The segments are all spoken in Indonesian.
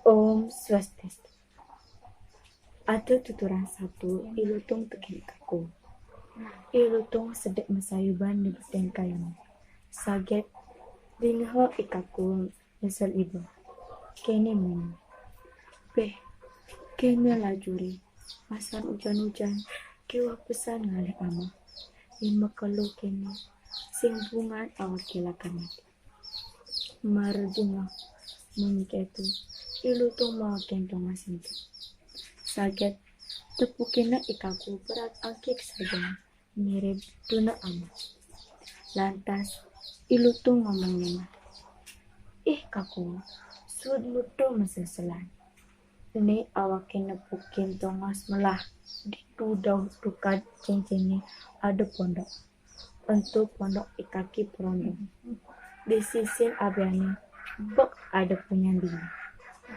Om Swastiastu. Ada tuturan satu, ilutung tekin kaku. Ilutung sedek mesayuban di betengkayan. Saget, dinho ikaku misal ibu. Kene meni. Peh, kene lajuri. Masan hujan-hujan, kewa pesan ngalih ama. In makalo kene, sing bungan awak kilakan. Marujunga, mengiketu. Ilutung mau kentong masintu. Saget, tepukina ikaku berat angkik saja. Mirip tuna ama. Lantas, ilutung ngomongnya. Kaku, sud muto meseselan. Ini awakin nepukin tongas melah. Di tudau tukad cincingnya ada pondok. Untuk pondok ikaki perondong. Di sisi abiani, bok ada punya dia.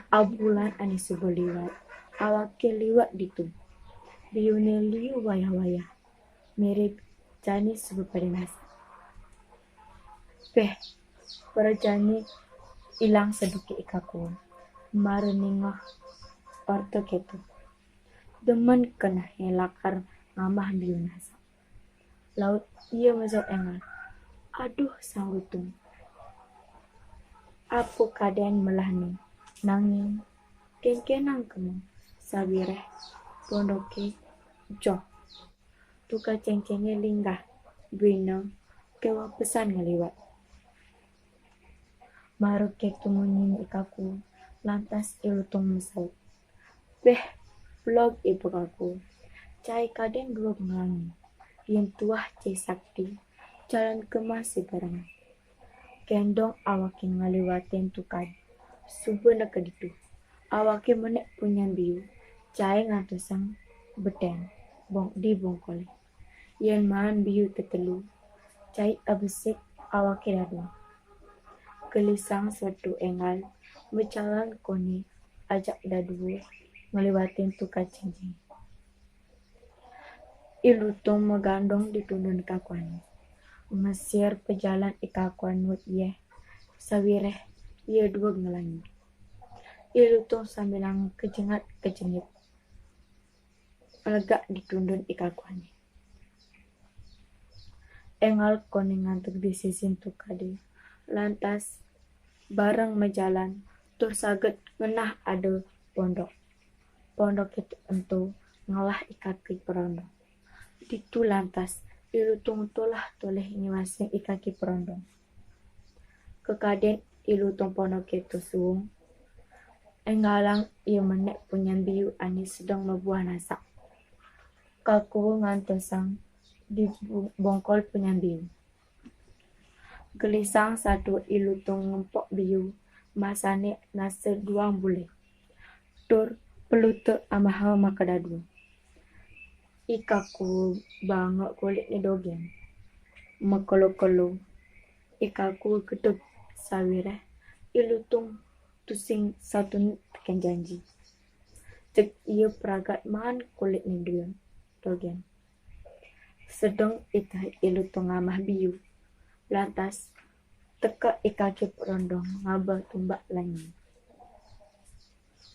Abulan ane subuh liwat. Awakin liwat ditu. Biune liu wayah-wayah. Mirip jani subuh pada nasa. Peh, para jani ilang sedikit ikaku. Mareningah orto ketu. Demen kena helakar ngamah biunasa. Laut ia masuk engal. Aduh sanggutung. Apu kaden melahni. Nanging kengkenang kemu. Sabireh pondoke jok. Tuka cengcengnya linggah. Bino kewa pesan ngeliwat. Maru ketu munyin ikaku. Lantas ilutung mesau. Beh, blog ibu aku. Cai kaden dua mengangi. Yang tuah cai sakti. Jalan kemas barang. Kendong awakin ngaliwatin tukad. Subuh nak keditu. Awakin menek punya biu. Cai ngantusang beteng. Di bongkol. Yang maan biu tetelu. Cai abesik awakin adu. Gelisang suatu engal. Berjalan koni. Ajak dadu. Ngeliwatin tukad cincin. Ilutung megandong ditundun kakuan. Mesir pejalan ikakuan wut ye. Sawireh ye dua ngelangi. Ilutung sambilang kejengit. Agak ditundun ikakuan. Engal koni ngantuk di sisin tukade. Lantas bareng mejalan. Tur saget ngenah ada pondok. Pondok itu entu ngalah ikaki perondong. Ditu lantas ilutung tolah toleh ngiwasing ikaki perondong. Kekaden ilutung pondok itu suung. Enggalang ia menek punya biu ani sedang membuah nasak. Kaku ngantosang di bongkol punya biu. Gelisang satu ilutung ngempok biu. Masane nase duang bule. Tur pelute amahal makadadu. Ikaku bangak kulit ni dogen. Makolo-kolo. Ikaku gedeg sawireh. Ilutung tusing satu tekan janji. Cek iya peragat man kulit ni dogen. Sedang itah ilutung ngamah biu. Lantas teka ikaki perondong ngabah tumbak lanyi.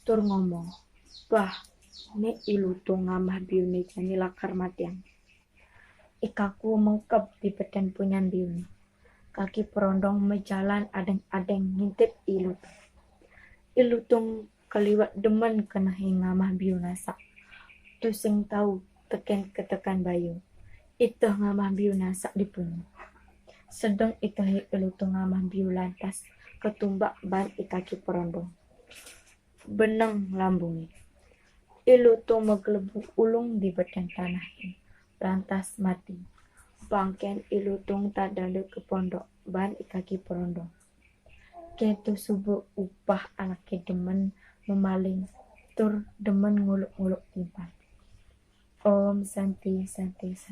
Tur ngomong, wah, ne ilutung ngamah biu ni jani lakar matiang. Ikaku mengkep di beten punyan biu ni. Kaki perondong mejalan adeng-adeng ngintip ilutung. Ilutung kaliwat demen kena ngamah biu nasak. Tu sing tahu teken ketekan bayu. Itah ngamah biu nasak dipunya. Sedang itah ilutung ngamah biu lantas ketumbak ban ikaki perondong. Benang lambungi. Ilutung megelebu ulung di beten tanah ini. Lantas mati. Bangken ilutung tadale ke pondok ban ikaki perondong. Ketu subuh upah anak demen memaling. Tur demen nguluk-nguluk timpan. Om Santi Santi Santi.